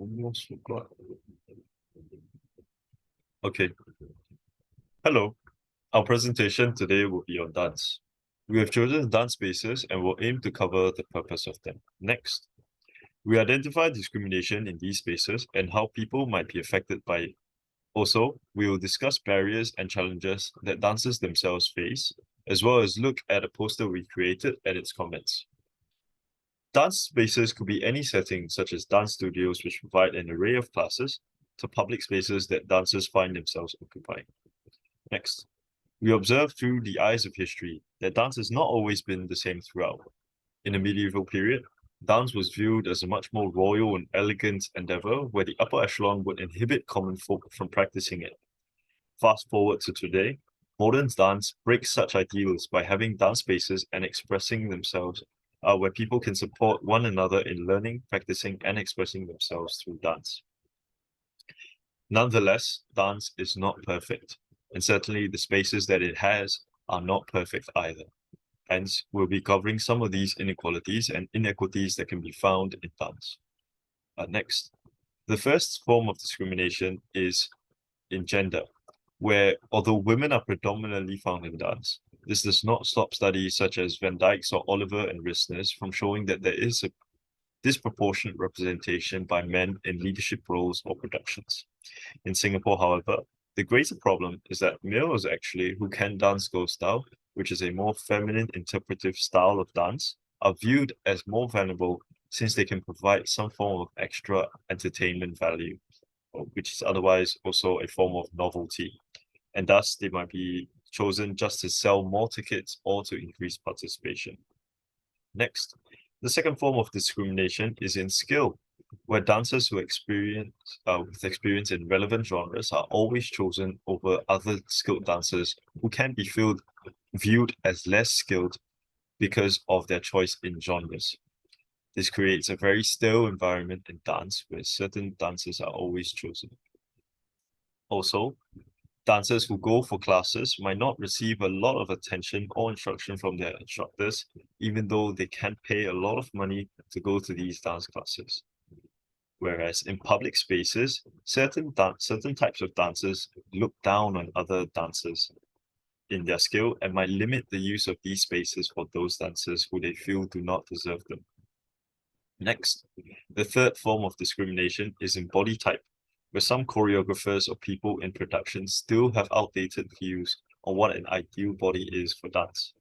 Almost forgot. Okay. Hello. Our presentation today will be on dance. We have chosen dance spaces and will aim to cover the purpose of them. Next, we identify discrimination in these spaces and how people might be affected by it. Also, we will discuss barriers and challenges that dancers themselves face, as well as look at a poster we created and its comments. Dance spaces could be any setting, such as dance studios, which provide an array of classes, to public spaces that dancers find themselves occupying. Next, we observe through the eyes of history that dance has not always been the same throughout. In the medieval period, dance was viewed as a much more royal and elegant endeavor where the upper echelon would inhibit common folk from practicing it. Fast forward to today, modern dance breaks such ideals by having dance spaces and expressing themselves where people can support one another in learning, practicing, and expressing themselves through dance. Nonetheless, dance is not perfect, and certainly the spaces that it has are not perfect either. Hence, we'll be covering some of these inequalities and inequities that can be found in dance. Next, the first form of discrimination is in gender, where although women are predominantly found in dance, this does not stop studies such as Van Dyke's or Oliver and Risner's from showing that there is a disproportionate representation by men in leadership roles or productions. In Singapore, however, the greater problem is that males actually who can dance Go style, which is a more feminine interpretive style of dance, are viewed as more valuable since they can provide some form of extra entertainment value, which is otherwise also a form of novelty. And thus, they might be chosen just to sell more tickets or to increase participation. Next, the second form of discrimination is in skill, where dancers who with experience in relevant genres are always chosen over other skilled dancers who can be viewed as less skilled because of their choice in genres. This creates a very stale environment in dance where certain dancers are always chosen. Also, dancers who go for classes might not receive a lot of attention or instruction from their instructors, even though they can pay a lot of money to go to these dance classes. Whereas in public spaces, certain types of dancers look down on other dancers in their skill and might limit the use of these spaces for those dancers who they feel do not deserve them. Next, the third form of discrimination is in body type, where some choreographers or people in production still have outdated views on what an ideal body is for dance.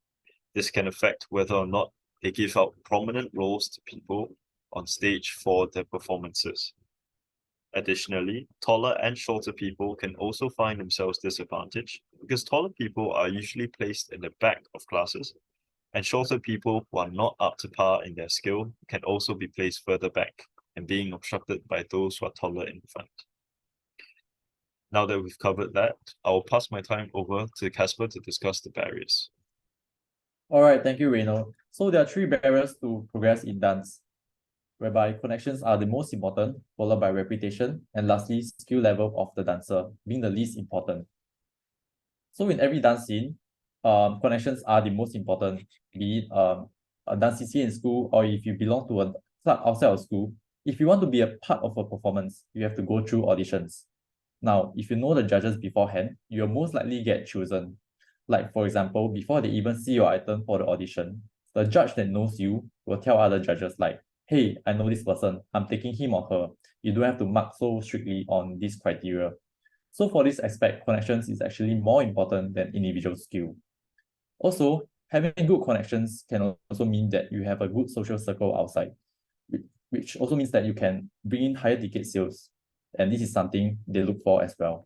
This can affect whether or not they give out prominent roles to people on stage for their performances. Additionally, taller and shorter people can also find themselves disadvantaged because taller people are usually placed in the back of classes, and shorter people who are not up to par in their skill can also be placed further back and being obstructed by those who are taller in front. Now that we've covered that, I'll pass my time over to Casper to discuss the barriers. All right, thank you, Reinold. So there are three barriers to progress in dance, whereby connections are the most important, followed by reputation, and lastly, skill level of the dancer being the least important. So in every dance scene, connections are the most important, be it a dance CCA in school or if you belong to a club outside of school. If you want to be a part of a performance, you have to go through auditions. Now, if you know the judges beforehand, you'll most likely get chosen. Like, for example, before they even see your item for the audition, the judge that knows you will tell other judges like, hey, I know this person, I'm taking him or her. You don't have to mark so strictly on this criteria. So for this aspect, connections is actually more important than individual skill. Also, having good connections can also mean that you have a good social circle outside, which also means that you can bring in higher ticket sales. And this is something they look for as well.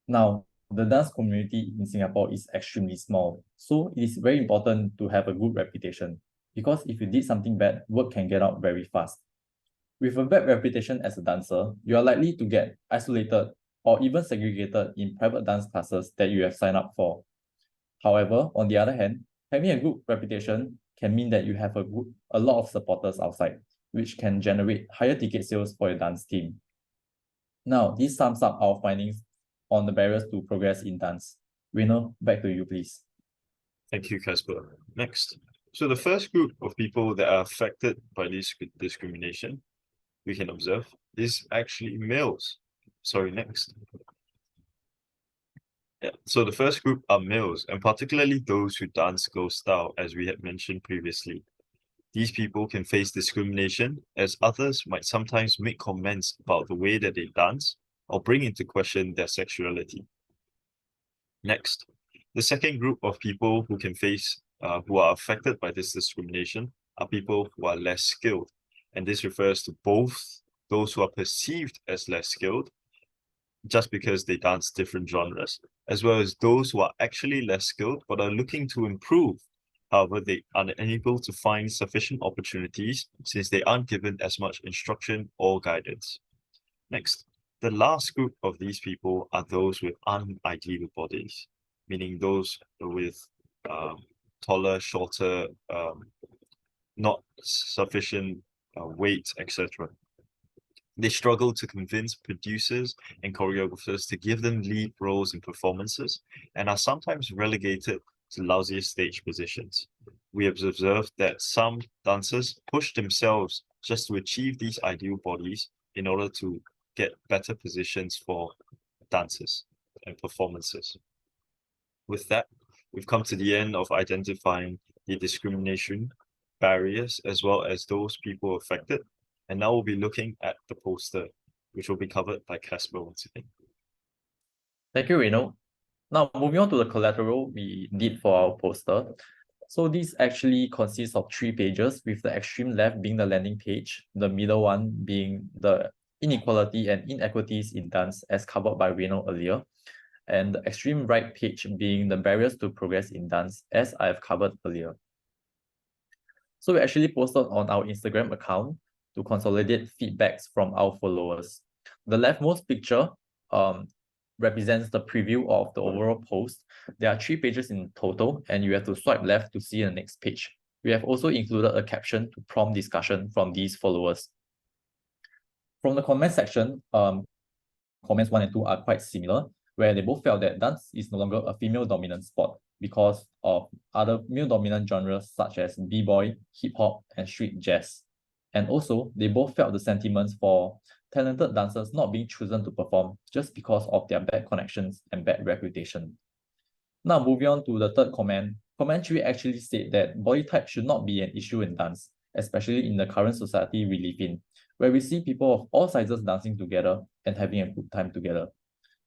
Now, the dance community in Singapore is extremely small, so it is very important to have a good reputation, because if you did something bad, word can get out very fast. With a bad reputation as a dancer, you are likely to get isolated or even segregated in private dance classes that you have signed up for. However, on the other hand, having a good reputation can mean that you have a lot of supporters outside, which can generate higher ticket sales for your dance team. Now, this sums up our findings on the barriers to progress in dance. Reinold, back to you, please. Thank you, Casper. Next. So the first group of people that are affected by this discrimination we can observe is actually males. Sorry, next. Yeah, so the first group are males, and particularly those who dance girl style, as we had mentioned previously. These people can face discrimination, as others might sometimes make comments about the way that they dance or bring into question their sexuality. Next, the second group of people who can face, who are affected by this discrimination are people who are less skilled. And this refers to both those who are perceived as less skilled just because they dance different genres, as well as those who are actually less skilled but are looking to improve. However, they are unable to find sufficient opportunities since they aren't given as much instruction or guidance. Next, the last group of these people are those with unideal bodies, meaning those with taller, shorter, not sufficient weight, etc. They struggle to convince producers and choreographers to give them lead roles in performances and are sometimes relegated to lousier stage positions. We have observed that some dancers push themselves just to achieve these ideal bodies in order to get better positions for dances and performances. With that, we've come to the end of identifying the discrimination barriers as well as those people affected. And now we'll be looking at the poster, which will be covered by Casper once again. Thank you, Reinold. Now, moving on to the collateral we did for our poster. So this actually consists of 3 pages, with the extreme left being the landing page, the middle one being the inequality and inequities in dance as covered by Reinold earlier, and the extreme right page being the barriers to progress in dance as I have covered earlier. So we actually posted on our Instagram account to consolidate feedbacks from our followers. The leftmost picture represents the preview of the overall post. There are 3 pages in total, and you have to swipe left to see the next page. We have also included a caption to prompt discussion from these followers. From the comment section, comments 1 and 2 are quite similar, where they both felt that dance is no longer a female-dominant sport because of other male-dominant genres such as b-boy, hip-hop, and street jazz. And also, they both felt the sentiments for talented dancers not being chosen to perform just because of their bad connections and bad reputation. Now, moving on to the third comment. Comment 3 actually state that body type should not be an issue in dance, especially in the current society we live in, where we see people of all sizes dancing together and having a good time together.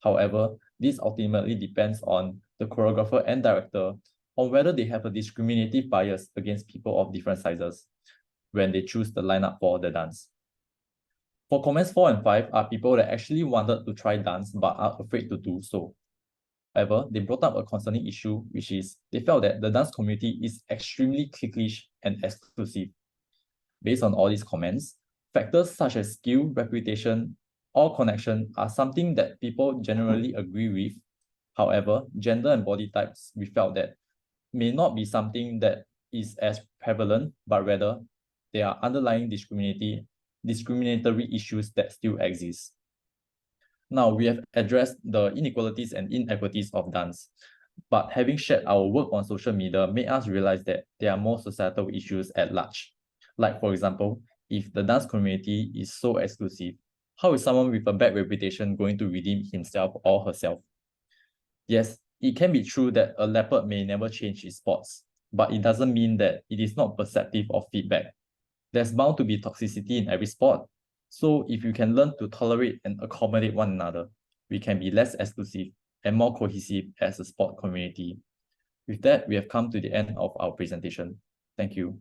However, this ultimately depends on the choreographer and director on whether they have a discriminative bias against people of different sizes when they choose the lineup for the dance. For comments 4 and 5 are people that actually wanted to try dance but are afraid to do so. However, they brought up a concerning issue, which is they felt that the dance community is extremely cliquish and exclusive. Based on all these comments, factors such as skill, reputation, or connection are something that people generally agree with. However, gender and body types, we felt that may not be something that is as prevalent, but rather there are underlying discriminatory issues that still exist. Now, we have addressed the inequalities and inequities of dance, but having shared our work on social media made us realize that there are more societal issues at large. Like, for example, if the dance community is so exclusive, how is someone with a bad reputation going to redeem himself or herself? Yes, it can be true that a leopard may never change his spots, but it doesn't mean that it is not perceptive of feedback. There's bound to be toxicity in every sport. So if you can learn to tolerate and accommodate one another, we can be less exclusive and more cohesive as a sport community. With that, we have come to the end of our presentation. Thank you.